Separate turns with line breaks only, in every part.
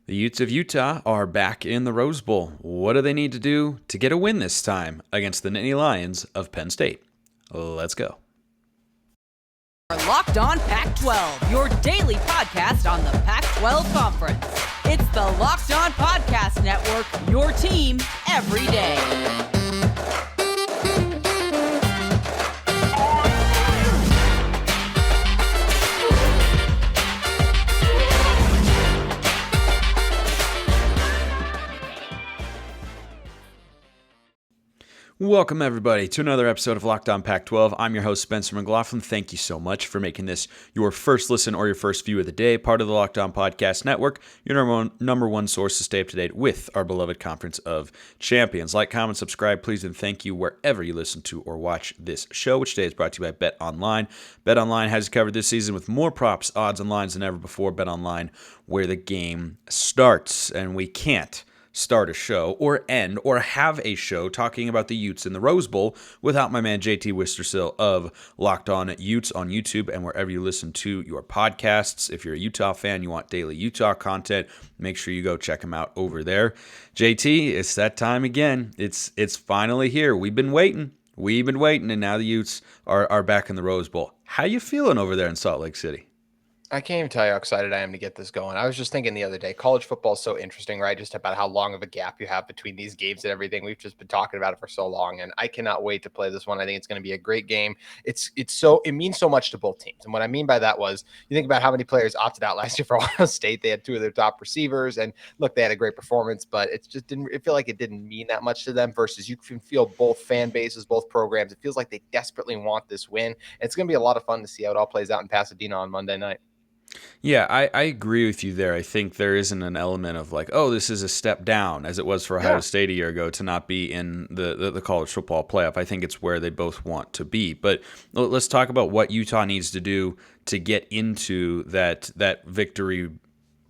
The Utes of Utah are back in the Rose Bowl. What do they need to do to get a win this time against the Nittany Lions of Penn State? Let's go.
Locked On Pac-12, your daily podcast on the Pac-12 Conference. It's the Locked On Podcast Network, your team every day.
Welcome, everybody, to another episode of Locked On Pac-12. I'm your host, Spencer McLaughlin. Thank you so much for making this your first listen or your first view of the day, part of the Locked On Podcast Network, your number one source to stay up to date with our beloved Conference of Champions. Like, comment, subscribe, please, and thank you wherever you listen to or watch this show, which today is brought to you by BetOnline. BetOnline has you covered this season with more props, odds, and lines than ever before. BetOnline, where the game starts, and we can't start a show or end or have a show talking about the Utes in the Rose Bowl without my man JT Wistrcill of Locked On Utes on YouTube and wherever you listen to your podcasts. If you're a Utah fan, you want daily Utah content, make sure you go check him out over there. JT, it's that time again. It's finally here. We've been waiting, and now the Utes are back in the Rose Bowl. How you feeling over there in Salt Lake City?
I can't even tell you how excited I am to get this going. I was just thinking the other day, college football is so interesting, right? Just about how long of a gap you have between these games and everything. We've just been talking about it for so long, and I cannot wait to play this one. I think it's going to be a great game. It means so much to both teams. And what I mean by that was, you think about how many players opted out last year for Ohio State. They had two of their top receivers, and look, they had a great performance, but it feel like it didn't mean that much to them versus you can feel both fan bases, both programs. It feels like they desperately want this win. And it's going to be a lot of fun to see how it all plays out in Pasadena on Monday night.
Yeah, I agree with you there. I think there isn't an element of like, oh, this is a step down, as it was for Ohio State a year ago, to not be in the college football playoff. I think it's where they both want to be. But let's talk about what Utah needs to do to get into that victory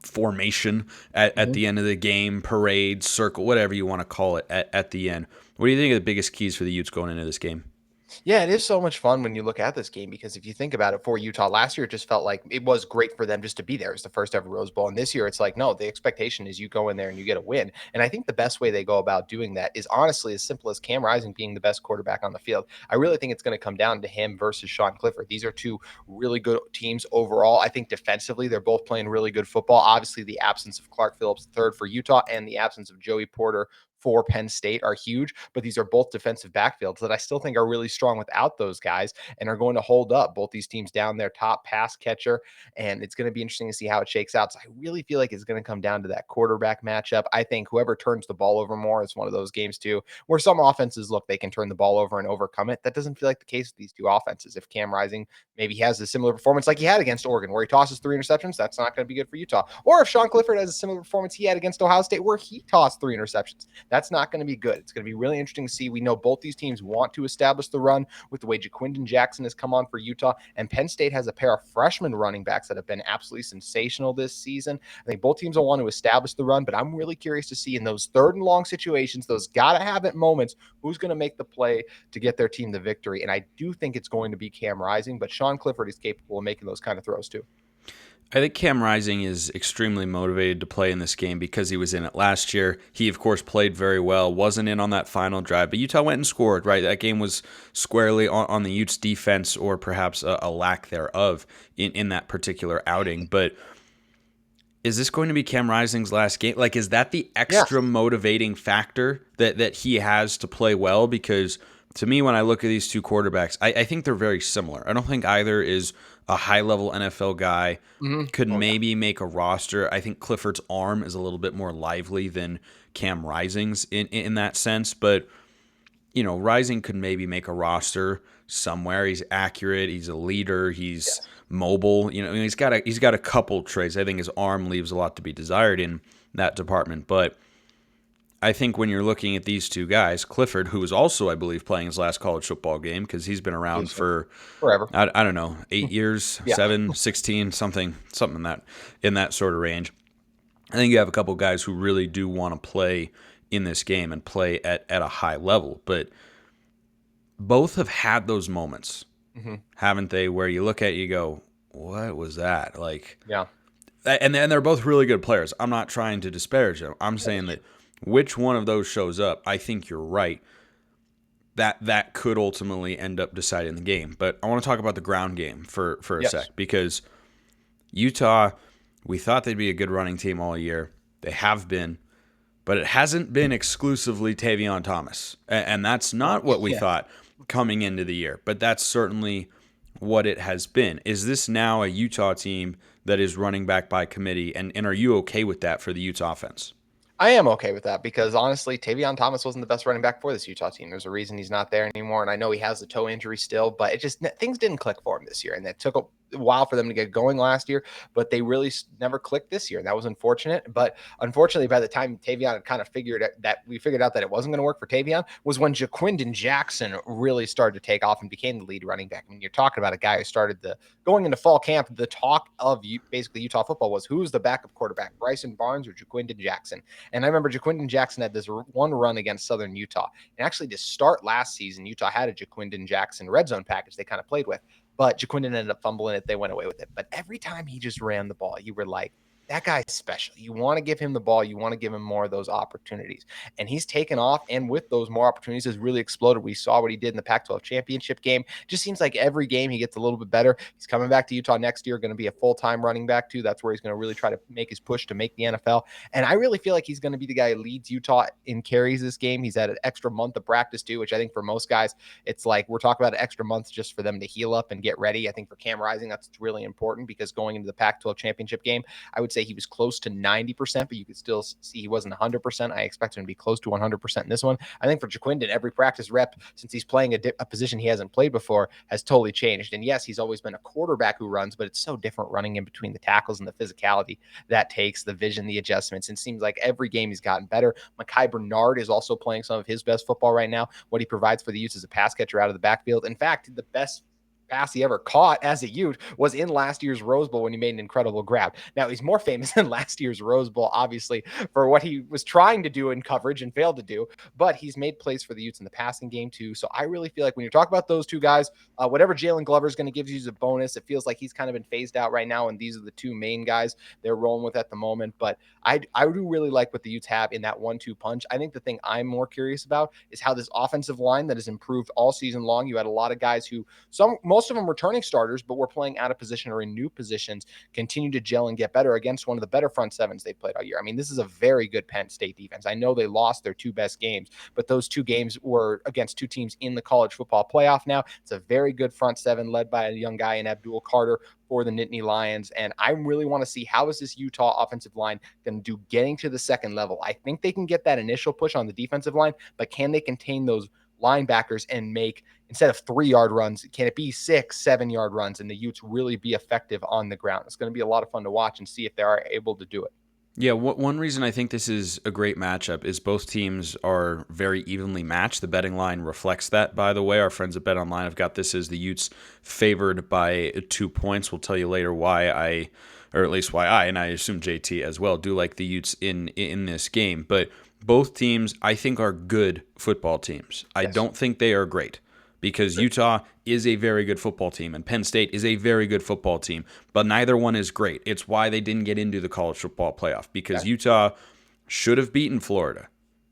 formation at the end of the game, parade, circle, whatever you want to call it at the end. What do you think are the biggest keys for the Utes going into this game?
Yeah, it is so much fun when you look at this game because if you think about it, for Utah last year, it just felt like it was great for them just to be there. It's the first ever Rose Bowl. And this year, it's like, no, the expectation is you go in there and you get a win. And I think the best way they go about doing that is honestly as simple as Cam Rising being the best quarterback on the field. I really think it's going to come down to him versus Sean Clifford. These are two really good teams overall. I think defensively, they're both playing really good football. Obviously, the absence of Clark Phillips III for Utah and the absence of Joey Porter for Penn State are huge, but these are both defensive backfields that I still think are really strong without those guys and are going to hold up both these teams down their top pass catcher. And it's going to be interesting to see how it shakes out. So I really feel like it's going to come down to that quarterback matchup. I think whoever turns the ball over more is one of those games too, where some offenses look, they can turn the ball over and overcome it. That doesn't feel like the case with these two offenses. If Cam Rising maybe has a similar performance like he had against Oregon, where he tosses 3 interceptions, that's not going to be good for Utah. Or if Sean Clifford has a similar performance he had against Ohio State, where he tossed 3 interceptions, that's not going to be good. It's going to be really interesting to see. We know both these teams want to establish the run with the way Jaquindon Jackson has come on for Utah, and Penn State has a pair of freshman running backs that have been absolutely sensational this season. I think both teams will want to establish the run, but I'm really curious to see in those third and long situations, those gotta have it moments, who's going to make the play to get their team the victory. And I do think it's going to be Cam Rising, but Sean Clifford is capable of making those kind of throws too.
I think Cam Rising is extremely motivated to play in this game because he was in it last year. He, of course, played very well, wasn't in on that final drive, but Utah went and scored, right? That game was squarely on the Utes defense or perhaps a lack thereof in that particular outing. But is this going to be Cam Rising's last game? Like, is that the extra motivating factor that he has to play well? Because to me, when I look at these two quarterbacks, I think they're very similar. I don't think either is a high-level NFL guy, could maybe make a roster. I think Clifford's arm is a little bit more lively than Cam Rising's in that sense. But, you know, Rising could maybe make a roster somewhere. He's accurate. He's a leader. He's mobile. You know, he's got a couple traits. I think his arm leaves a lot to be desired in that department. But I think when you're looking at these two guys, Clifford, who is also, I believe, playing his last college football game because he's been around for
forever.
I don't know, 8 years, 7, 16, something in that sort of range. I think you have a couple guys who really do want to play in this game and play at a high level, but both have had those moments, haven't they, where you look at it, you go, what was that? Like, And they're both really good players. I'm not trying to disparage them. I'm saying that which one of those shows up, I think you're right. That could ultimately end up deciding the game. But I want to talk about the ground game for a sec, because Utah, we thought they'd be a good running team all year. They have been, but it hasn't been exclusively Tavion Thomas. And that's not what we thought coming into the year, but that's certainly what it has been. Is this now a Utah team that is running back by committee, and are you okay with that for the Utes offense?
I am okay with that because honestly, Tavion Thomas wasn't the best running back for this Utah team. There's a reason he's not there anymore. And I know he has the toe injury still, but it just, things didn't click for him this year. And it took a while for them to get going last year, but they really never clicked this year. And that was unfortunate. But unfortunately, by the time Tavion had kind of figured out that it wasn't going to work for Tavion, was when Jaquindon Jackson really started to take off and became the lead running back. I mean, you're talking about a guy who started going into fall camp, the talk of basically Utah football was who's the backup quarterback, Bryson Barnes or Jaquindon Jackson. And I remember Jaquindon Jackson had this one run against Southern Utah. And actually to start last season, Utah had a Jaquindon Jackson red zone package they kind of played with. But Jaquindon ended up fumbling it. They went away with it. But every time he just ran the ball, you were like, that guy's special. You want to give him the ball. You want to give him more of those opportunities. And he's taken off. And with those more opportunities has really exploded. We saw what he did in the Pac-12 championship game. Just seems like every game he gets a little bit better. He's coming back to Utah next year, going to be a full-time running back too. That's where he's going to really try to make his push to make the NFL. And I really feel like he's going to be the guy who leads Utah in carries this game. He's had an extra month of practice too, which I think for most guys, it's like we're talking about an extra month just for them to heal up and get ready. I think for Cam Rising, that's really important because going into the Pac-12 championship game, I would say he was close to 90%, but you could still see he wasn't 100%. I expect him to be close to 100% in this one. I think for Jaquindon, every practice rep, since he's playing a position he hasn't played before, has totally changed. And yes, he's always been a quarterback who runs, but it's so different running in between the tackles and the physicality that takes, the vision, the adjustments. And it seems like every game he's gotten better. Mekhi Bernard is also playing some of his best football right now. What he provides for the Utes as a pass catcher out of the backfield. In fact, the best pass he ever caught as a Ute was in last year's Rose Bowl when he made an incredible grab. Now he's more famous than last year's Rose Bowl, obviously, for what he was trying to do in coverage and failed to do, but he's made plays for the Utes in the passing game too. So I really feel like when you talk about those two guys, whatever Jalen Glover is going to give you is a bonus. It feels like he's kind of been phased out right now, and these are the two main guys they're rolling with at the moment. But I do really like what the Utes have in that 1-2 punch. I think the thing I'm more curious about is how this offensive line that has improved all season long. You had a lot of guys who most of them returning starters, but were playing out of position or in new positions, continue to gel and get better against one of the better front sevens they played all year. I mean, this is a very good Penn State defense. I know they lost their two best games, but those two games were against two teams in the college football playoff now. It's a very good front seven led by a young guy in Abdul Carter for the Nittany Lions. And I really want to see how is this Utah offensive line going to do getting to the second level. I think they can get that initial push on the defensive line, but can they contain those linebackers and make, instead of 3-yard runs, can it be 6-7 yard runs and the Utes really be effective on the ground? It's going to be a lot of fun to watch and see if they are able to do it.
Yeah, one reason I think this is a great matchup is both teams are very evenly matched. The betting line reflects that, by the way. Our friends at BetOnline have got this as the Utes favored by 2 points. We'll tell you later why I, and I assume JT as well, do like the Utes in this game. But both teams, I think, are good football teams. I don't think they are great, because Utah is a very good football team and Penn State is a very good football team, but neither one is great. It's why they didn't get into the college football playoff, because Utah should have beaten Florida,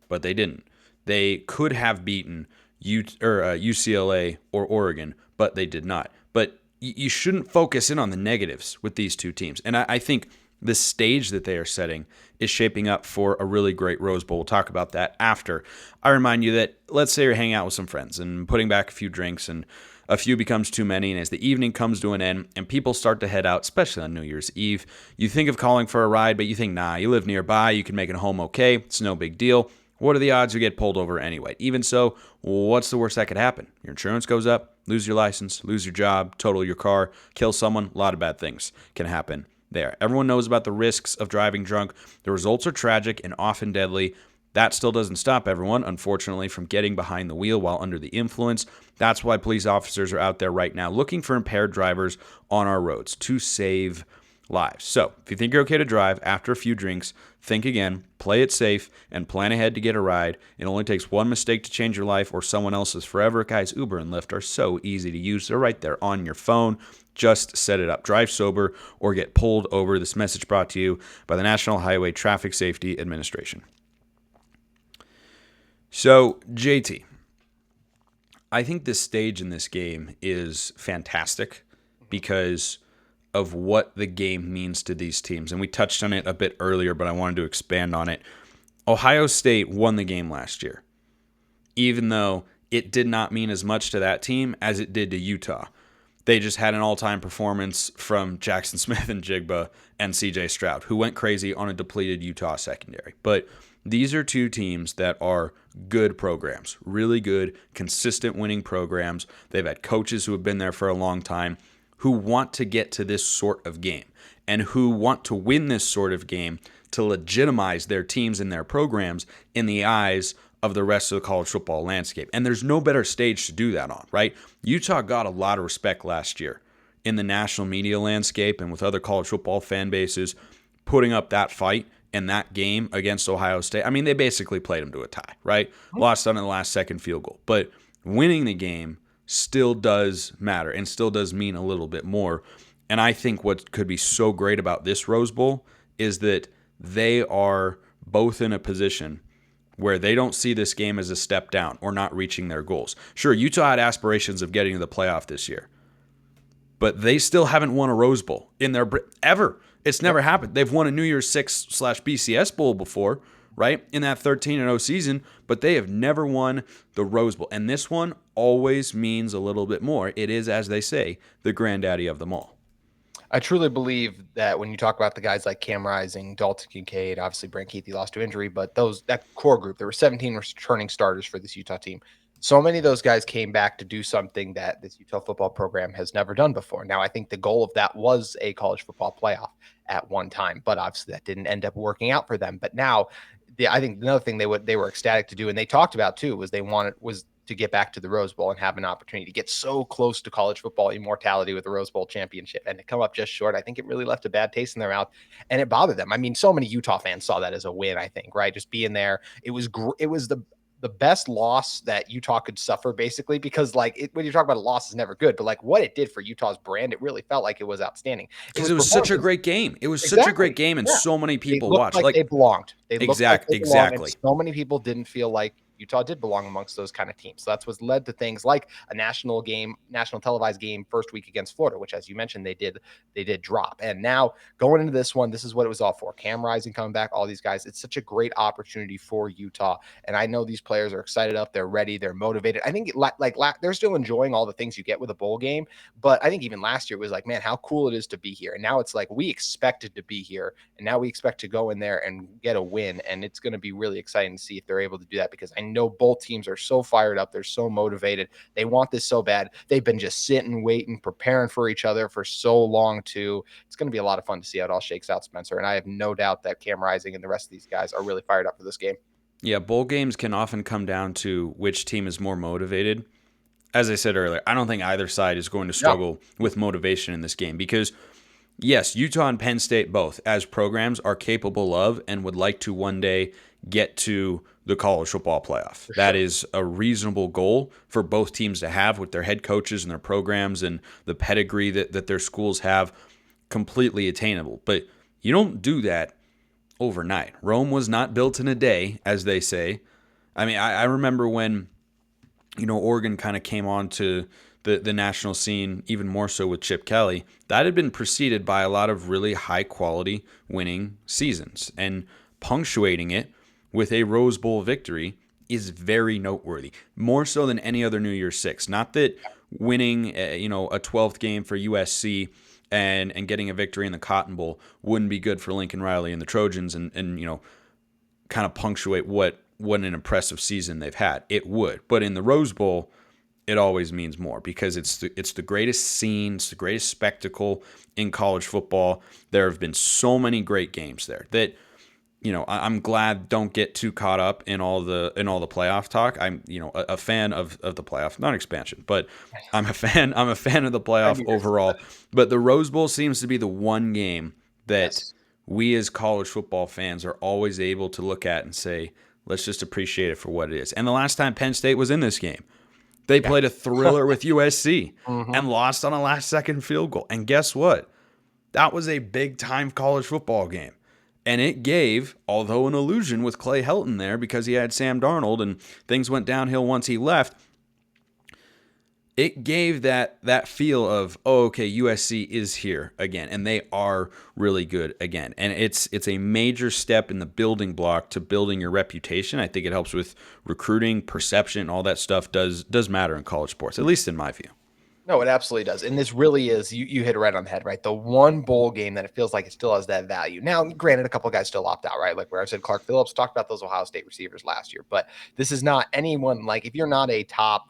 but they didn't. They could have beaten UCLA or Oregon, but they did not. But you shouldn't focus in on the negatives with these two teams. And I think the stage that they are setting is shaping up for a really great Rose Bowl. We'll talk about that after. I remind you that, let's say you're hanging out with some friends and putting back a few drinks, and a few becomes too many, and as the evening comes to an end and people start to head out, especially on New Year's Eve, you think of calling for a ride, but you think, nah, you live nearby, you can make it home okay, it's no big deal. What are the odds you get pulled over anyway? Even so, what's the worst that could happen? Your insurance goes up, lose your license, lose your job, total your car, kill someone. A lot of bad things can happen there. Everyone knows about the risks of driving drunk. The results are tragic and often deadly. That still doesn't stop everyone, unfortunately, from getting behind the wheel while under the influence. That's why police officers are out there right now looking for impaired drivers on our roads to save lives. So if you think you're okay to drive after a few drinks, think again, play it safe, and plan ahead to get a ride. It only takes one mistake to change your life or someone else's forever. Guys, Uber and Lyft are so easy to use. They're right there on your phone. Just set it up. Drive sober or get pulled over. This message brought to you by the National Highway Traffic Safety Administration. So, JT, I think this stage in this game is fantastic because of what the game means to these teams. And we touched on it a bit earlier, but I wanted to expand on it. Ohio State won the game last year, even though it did not mean as much to that team as it did to Utah. They just had an all-time performance from Jackson Smith and Jigba and CJ Stroud, who went crazy on a depleted Utah secondary. But these are two teams that are good programs, really good, consistent winning programs. They've had coaches who have been there for a long time who want to get to this sort of game and who want to win this sort of game to legitimize their teams and their programs in the eyes of the rest of the college football landscape. And there's no better stage to do that on, right? Utah got a lot of respect last year in the national media landscape and with other college football fan bases putting up that fight in that game against Ohio State. I mean, they basically played them to a tie, right? Lost on the last second field goal. But winning the game still does matter and still does mean a little bit more. And I think what could be so great about this Rose Bowl is that they are both in a position where they don't see this game as a step down or not reaching their goals. Sure, Utah had aspirations of getting to the playoff this year, but they still haven't won a Rose Bowl in their ever. It's never happened. They've won a New Year's Six/BCS Bowl before, right, in that 13-0 season, but they have never won the Rose Bowl. And this one always means a little bit more. It is, as they say, the granddaddy of them all.
I truly believe that when you talk about the guys like Cam Rising, Dalton Kincaid, obviously Brent Keithy lost to injury, but that core group, there were 17 returning starters for this Utah team. So many of those guys came back to do something that this Utah football program has never done before. Now, I think the goal of that was a college football playoff at one time, but obviously that didn't end up working out for them. But now, I think another thing they were ecstatic to do, and they talked about too, was to get back to the Rose Bowl and have an opportunity to get so close to college football immortality with the Rose Bowl championship, and to come up just short. I think it really left a bad taste in their mouth, and it bothered them. I mean, so many Utah fans saw that as a win, I think, right? Just being there. It was the best loss that Utah could suffer, basically, because when you talk about a loss is never good, but like what it did for Utah's brand, it really felt like it was outstanding.
Because it was such a great game. It was such a great game, and so many people watched.
Like they belonged.
Exactly.
So many people didn't feel like Utah did belong amongst those kind of teams. So that's what's led to things like a national televised game first week against Florida, which, as you mentioned, they did drop. And now going into this one, this is what it was all for. Cam Rising coming back, all these guys. It's such a great opportunity for Utah. And I know these players are excited up. They're ready. They're motivated. I think they're still enjoying all the things you get with a bowl game. But I think even last year it was like, man, how cool it is to be here. And now it's like we expected to be here. And now we expect to go in there and get a win. And it's going to be really exciting to see if they're able to do that, because I know both teams are so fired up. They're so motivated. They want this so bad. They've been just sitting, waiting, preparing for each other for so long too. It's going to be a lot of fun to see how it all shakes out, Spencer. And I have no doubt that Cam Rising and the rest of these guys are really fired up for this game.
Yeah, bowl games can often come down to which team is more motivated. As I said earlier, I don't think either side is going to struggle with motivation in this game, because yes, Utah and Penn State both, as programs, are capable of and would like to one day get to the college football playoff. That is a reasonable goal for both teams to have with their head coaches and their programs and the pedigree that their schools have, completely attainable. But you don't do that overnight. Rome was not built in a day, as they say. I mean, I remember when, Oregon kind of came on to the national scene, even more so with Chip Kelly. That had been preceded by a lot of really high-quality winning seasons, and punctuating it with a Rose Bowl victory is very noteworthy, more so than any other New Year's Six. Not that winning, a 12th game for USC and getting a victory in the Cotton Bowl wouldn't be good for Lincoln Riley and the Trojans and kind of punctuate what an impressive season they've had. It would, but in the Rose Bowl, it always means more, because it's the greatest scene, it's the greatest spectacle in college football. There have been so many great games there that, I'm glad don't get too caught up in all the playoff talk. I'm, a fan of the playoff, not expansion, but I'm a fan of the playoff overall. But the Rose Bowl seems to be the one game that we as college football fans are always able to look at and say, let's just appreciate it for what it is. And the last time Penn State was in this game, They played a thriller with USC
Mm-hmm.
and lost on a last-second field goal. And guess what? That was a big-time college football game. And it gave, although an illusion with Clay Helton there because he had Sam Darnold and things went downhill once he left, it gave that feel of, oh, okay, USC is here again, and they are really good again. And it's a major step in the building block to building your reputation. I think it helps with recruiting, perception, all that stuff does matter in college sports, at least in my view.
No, it absolutely does. And this really is, you hit it right on the head, right? The one bowl game that it feels like it still has that value. Now, granted, a couple of guys still opt out, right? Like where I said, Clark Phillips talked about those Ohio State receivers last year, but this is not anyone like if you're not a top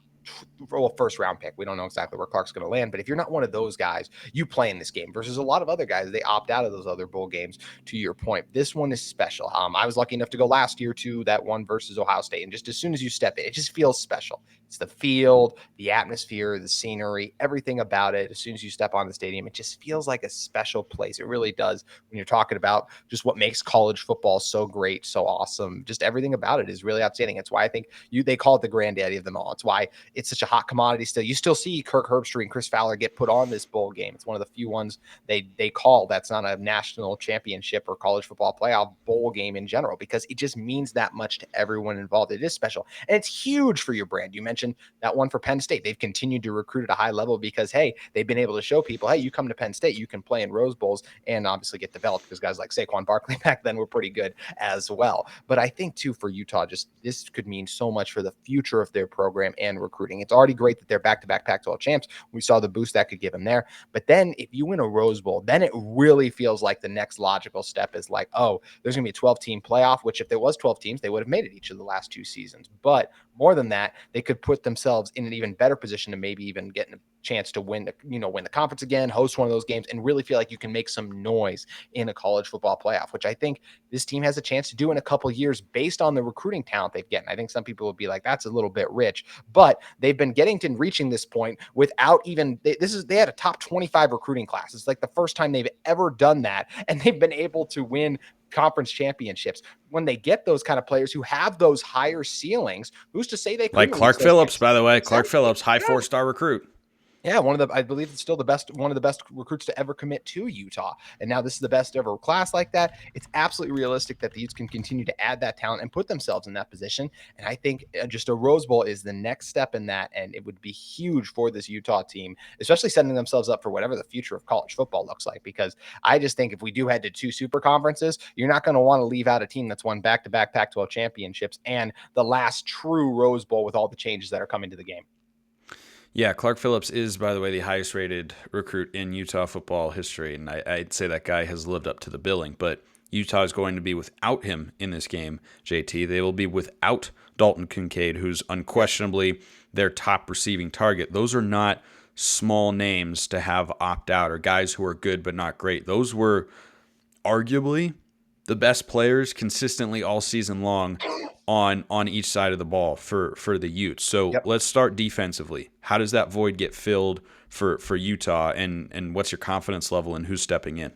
first round pick, we don't know exactly where Clark's going to land, but if you're not one of those guys, you play in this game versus a lot of other guys, they opt out of those other bowl games. To your point, this one is special. I was lucky enough to go last year to that one versus Ohio State, and just as soon as you step in, it just feels special. It's the field, the atmosphere, the scenery, everything about it. As soon as you step on the stadium, it just feels like a special place. It really does. When you're talking about just what makes college football so great, so awesome, just everything about it is really outstanding. It's why I think they call it the granddaddy of them all. It's why it's such a hot commodity still. You still see Kirk Herbstreit and Chris Fowler get put on this bowl game. It's one of the few ones they call that's not a national championship or college football playoff bowl game in general, because it just means that much to everyone involved. It is special, and it's huge for your brand. You mentioned that one for Penn State. They've continued to recruit at a high level because, hey, they've been able to show people, hey, you come to Penn State, you can play in Rose Bowls and obviously get developed, because guys like Saquon Barkley back then were pretty good as well. But I think, too, for Utah, just this could mean so much for the future of their program and recruiting. It's already great that they're back-to-back Pac-12 champs. We saw the boost that could give them there. But then if you win a Rose Bowl, then it really feels like the next logical step is like, oh, there's going to be a 12-team playoff, which if there was 12 teams, they would have made it each of the last 2 seasons. But more than that, they could put themselves in an even better position to maybe even get a chance to win the conference again, host one of those games, and really feel like you can make some noise in a college football playoff, which I think this team has a chance to do in a couple of years based on the recruiting talent they've gotten. I think some people would be like, that's a little bit rich, but they've been getting to reaching this point without even, they had a top 25 recruiting class. It's like the first time they've ever done that, and they've been able to win conference championships. When they get those kind of players who have those higher ceilings, who's to say they couldn't?
Like Clark Phillips, by the way. Clark Phillips, high 4-star recruit.
Yeah, I believe it's still one of the best recruits to ever commit to Utah. And now this is the best ever class like that. It's absolutely realistic that the Utes can continue to add that talent and put themselves in that position. And I think just a Rose Bowl is the next step in that. And it would be huge for this Utah team, especially setting themselves up for whatever the future of college football looks like. Because I just think if we do head to 2 super conferences, you're not going to want to leave out a team that's won back-to-back Pac-12 championships and the last true Rose Bowl with all the changes that are coming to the game.
Yeah, Clark Phillips is, by the way, the highest rated recruit in Utah football history, and I'd say that guy has lived up to the billing, but Utah is going to be without him in this game, JT. They will be without Dalton Kincaid, who's unquestionably their top receiving target. Those are not small names to have opt out, or guys who are good but not great. Those were arguably the best players consistently all season long on each side of the ball for the Utes. So Let's start defensively. How does that void get filled for Utah, and what's your confidence level in who's stepping in?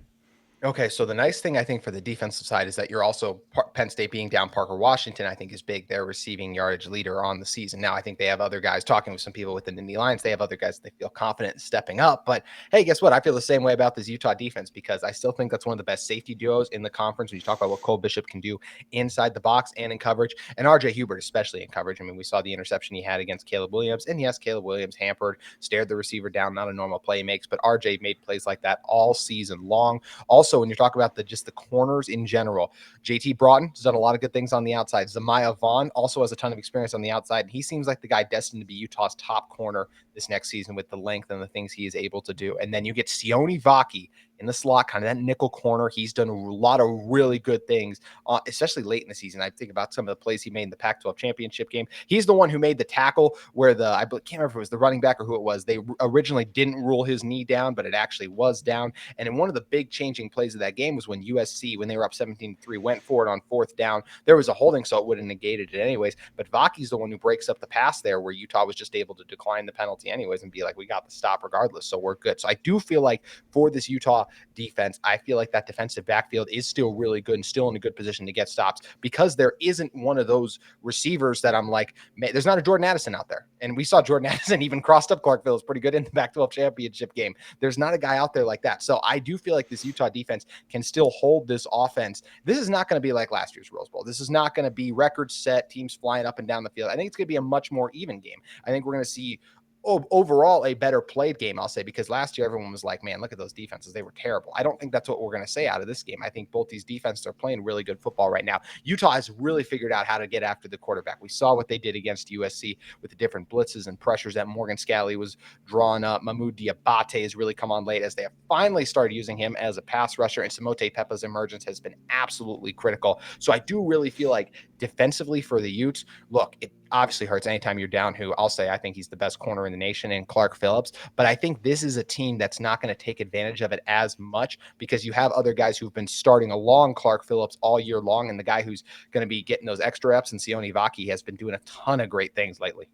Okay, so the nice thing I think for the defensive side is that you're also Penn State being down Parker Washington, I think is big. Their receiving yardage leader on the season. Now, I think they have other guys, talking with some people within the Nittany Lions, they have other guys that they feel confident in stepping up. But hey, guess what? I feel the same way about this Utah defense, because I still think that's one of the best safety duos in the conference when you talk about what Cole Bishop can do inside the box and in coverage, and RJ Hubert especially in coverage. I mean, we saw the interception he had against Caleb Williams, and yes, Caleb Williams hampered, stared the receiver down, not a normal play he makes, but RJ made plays like that all season long. Also, when you're talking about just the corners in general, JT Broughton has done a lot of good things on the outside. Zamiah Vaughn also has a ton of experience on the outside, and he seems like the guy destined to be Utah's top corner this next season with the length and the things he is able to do. And then you get Sione Vaki in the slot, kind of that nickel corner. He's done a lot of really good things, especially late in the season. I think about some of the plays he made in the Pac-12 championship game. He's the one who made the tackle where I can't remember if it was the running back or who it was. They originally didn't rule his knee down, but it actually was down. And in one of the big changing plays of that game was when USC, when they were up 17-3, went forward on 4th down. There was a holding, so it would have negated it anyways. But Vaki's the one who breaks up the pass there, where Utah was just able to decline the penalty anyways and be like, we got the stop regardless, so we're good. So I do feel like for this Utah defense. I feel like that defensive backfield is still really good and still in a good position to get stops because there isn't one of those receivers that I'm like, man, there's not a Jordan Addison out there. And we saw Jordan Addison even crossed up Clark Phillips pretty good in the Pac-12 championship game. There's not a guy out there like that. So I do feel like this Utah defense can still hold this offense. This is not going to be like last year's Rose Bowl. This is not going to be record set, teams flying up and down the field. I think it's going to be a much more even game. I think we're going to see overall a better played game, I'll say, because last year everyone was like, man, look at those defenses. They were terrible. I don't think that's what we're going to say out of this game. I think both these defenses are playing really good football right now. Utah has really figured out how to get after the quarterback. We saw what they did against USC with the different blitzes and pressures that Morgan Scalley was drawing up. Mahmoud Diabate has really come on late as they have finally started using him as a pass rusher, and Samote Pepa's emergence has been absolutely critical. So I do really feel like defensively for the Utes, look, it obviously hurts anytime you're down who I'll say I think he's the best corner in the nation in Clark Phillips. But I think this is a team that's not going to take advantage of it as much because you have other guys who've been starting along Clark Phillips all year long. And the guy who's going to be getting those extra reps, and Sione Vaki, has been doing a ton of great things lately.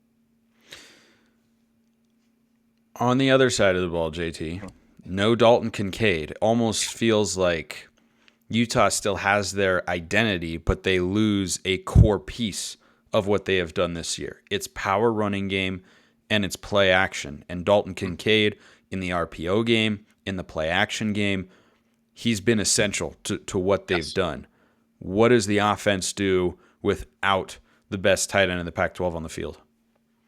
On the other side of the ball, JT, no Dalton Kincaid. Almost feels like Utah still has their identity, but they lose a core piece of what they have done this year. It's power running game and it's play action. And Dalton Kincaid in the RPO game, in the play action game, he's been essential to what they've done. What does the offense do without the best tight end in the Pac-12 on the field?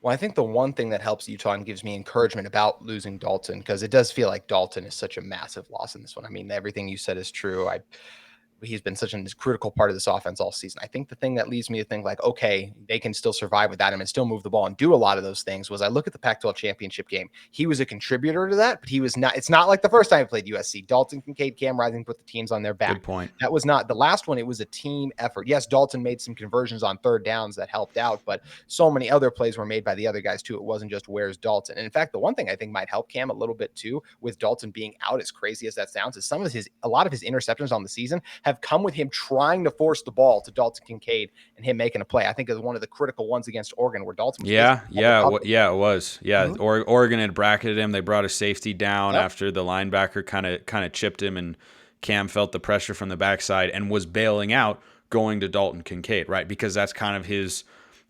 Well, I think the one thing that helps Utah and gives me encouragement about losing Dalton, because it does feel like Dalton is such a massive loss in this one. I mean, everything you said is true. He's been such a critical part of this offense all season. I think the thing that leads me to think like, okay, they can still survive without him and still move the ball and do a lot of those things was I look at the Pac-12 championship game. He was a contributor to that, but he was not. It's not like the first time he played USC. Dalton, Kincaid, Cam Rising put the teams on their back.
Good point.
That was not the last one. It was a team effort. Yes, Dalton made some conversions on third downs that helped out, but so many other plays were made by the other guys too. It wasn't just where's Dalton. And in fact, the one thing I think might help Cam a little bit too with Dalton being out, as crazy as that sounds, is a lot of his interceptions on the season have come with him trying to force the ball to Dalton Kincaid and him making a play. I think is one of the critical ones against Oregon where Dalton was
it was. Yeah, mm-hmm. Oregon had bracketed him. They brought a safety down after the linebacker kind of chipped him, and Cam felt the pressure from the backside and was bailing out, going to Dalton Kincaid, right? Because that's kind of his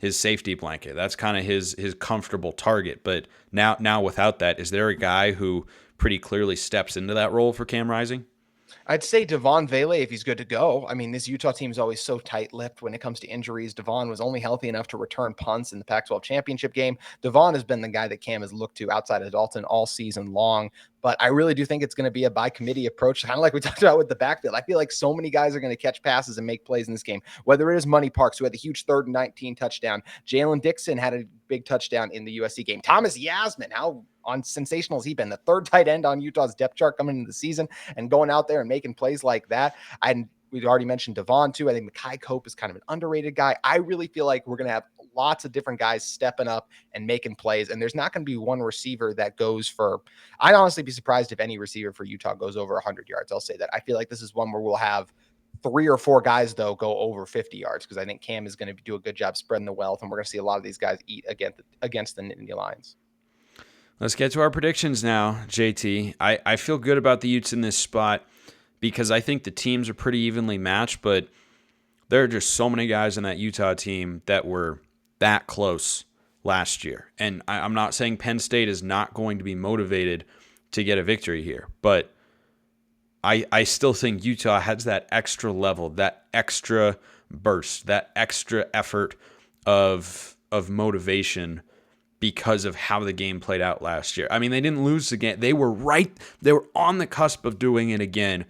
safety blanket. That's kind of his comfortable target. But now without that, is there a guy who pretty clearly steps into that role for Cam Rising?
I'd say Devon Vele, if he's good to go. I mean, this Utah team is always so tight-lipped when it comes to injuries. Devon was only healthy enough to return punts in the Pac-12 championship game. Devon has been the guy that Cam has looked to outside of Dalton all season long. But I really do think it's going to be a by-committee approach, kind of like we talked about with the backfield. I feel like so many guys are going to catch passes and make plays in this game, whether it is Money Parks, who had the huge 3rd and 19 touchdown. Jalen Dixon had a big touchdown in the USC game. Thomas Yasmin, how sensational has he been? The 3rd tight end on Utah's depth chart coming into the season and going out there and making plays like that. We've already mentioned Devon too. I think Mekhi Cope is kind of an underrated guy. I really feel like we're going to have lots of different guys stepping up and making plays. And there's not going to be one receiver that goes for, I'd honestly be surprised if any receiver for Utah goes over 100 yards. I'll say that. I feel like this is one where we'll have 3 or 4 guys, though, go over 50 yards because I think Cam is going to do a good job spreading the wealth. And we're going to see a lot of these guys eat against the Nittany Lions.
Let's get to our predictions now, JT. I feel good about the Utes in this spot because I think the teams are pretty evenly matched, but there are just so many guys in that Utah team that were that close last year. And I'm not saying Penn State is not going to be motivated to get a victory here, but I still think Utah has that extra level, that extra burst, that extra effort of motivation because of how the game played out last year. I mean, they didn't lose the game. They were on the cusp of doing it again.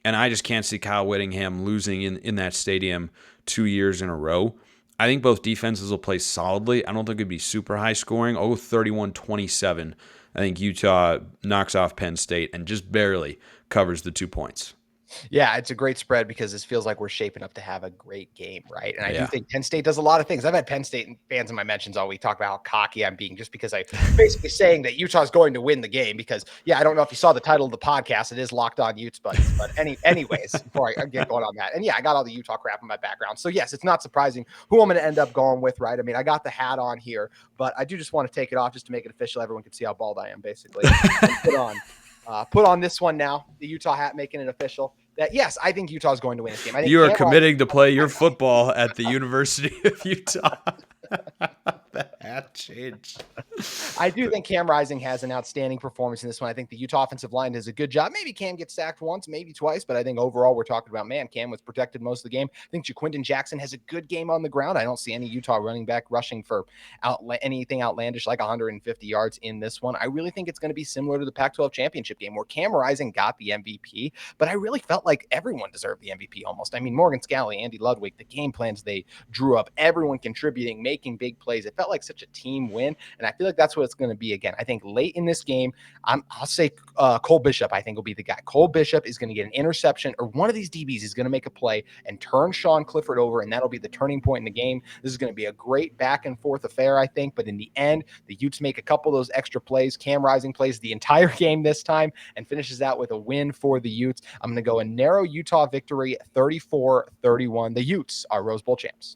And I just can't see Kyle Whittingham losing in that stadium 2 years in a row. I think both defenses will play solidly. I don't think it'd be super high scoring. 31-27. I think Utah knocks off Penn State and just barely covers the 2 points.
Yeah, it's a great spread because this feels like we're shaping up to have a great game, right? And I do think Penn State does a lot of things. I've had Penn State fans in my mentions all week talk about how cocky I'm being just because I'm basically saying that Utah's going to win the game because, I don't know if you saw the title of the podcast. It is Locked On Utes, but anyways, before I get going on that. And I got all the Utah crap in my background. So yes, it's not surprising who I'm going to end up going with, right? I mean, I got the hat on here, but I do just want to take it off just to make it official. Everyone can see how bald I am, basically. Put on put on this one now, the Utah hat, making it official. That yes, I think Utah is going to win this game. I think
you are committing to play your football at the University of Utah. The hat change.
I do think Cam Rising has an outstanding performance in this one. I think the Utah offensive line does a good job. Maybe Cam gets sacked once, maybe twice, but I think overall we're talking about, man, Cam was protected most of the game. I think Jaquindon Jackson has a good game on the ground. I don't see any Utah running back rushing for anything outlandish like 150 yards in this one. I really think it's going to be similar to the Pac-12 championship game where Cam Rising got the MVP, but I really felt like everyone deserved the MVP almost. I mean, Morgan Scalley, Andy Ludwig, the game plans they drew up, everyone contributing, making big plays. It felt like such a team win, and I feel like that's what it's going to be again. I think late in this game, I'll say Cole Bishop, I think, will be the guy. Cole Bishop is going to get an interception, or one of these DBs is going to make a play and turn Sean Clifford over, and that'll be the turning point in the game. This is going to be a great back and forth affair, I think, but in the end, the Utes make a couple of those extra plays. Cam Rising plays the entire game this time and finishes out with a win for the Utes. I'm going to go a narrow Utah victory, 34-31. The Utes are Rose Bowl champs.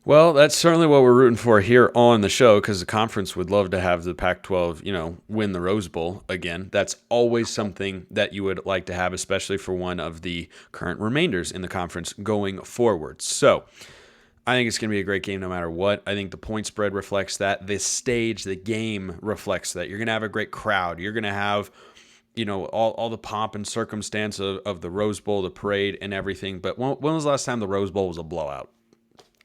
Well, that's certainly what we're rooting for here on the show, because the conference would love to have the Pac-12, win the Rose Bowl again. That's always something that you would like to have, especially for one of the current remainders in the conference going forward. So I think it's going to be a great game no matter what. I think the point spread reflects that. The stage, the game reflects that. You're going to have a great crowd. You're going to have all the pomp and circumstance of the Rose Bowl, the parade and everything. But when was the last time the Rose Bowl was a blowout?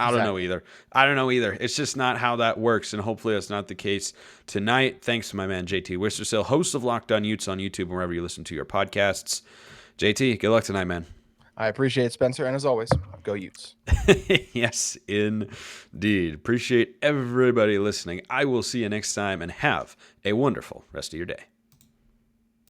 I don't know either. It's just not how that works, and hopefully that's not the case tonight. Thanks to my man, JT Wistrcill, host of Locked On Utes on YouTube and wherever you listen to your podcasts. JT, good luck tonight, man.
I appreciate it, Spencer, and as always, go Utes.
Yes, indeed. Appreciate everybody listening. I will see you next time, and have a wonderful rest of your day.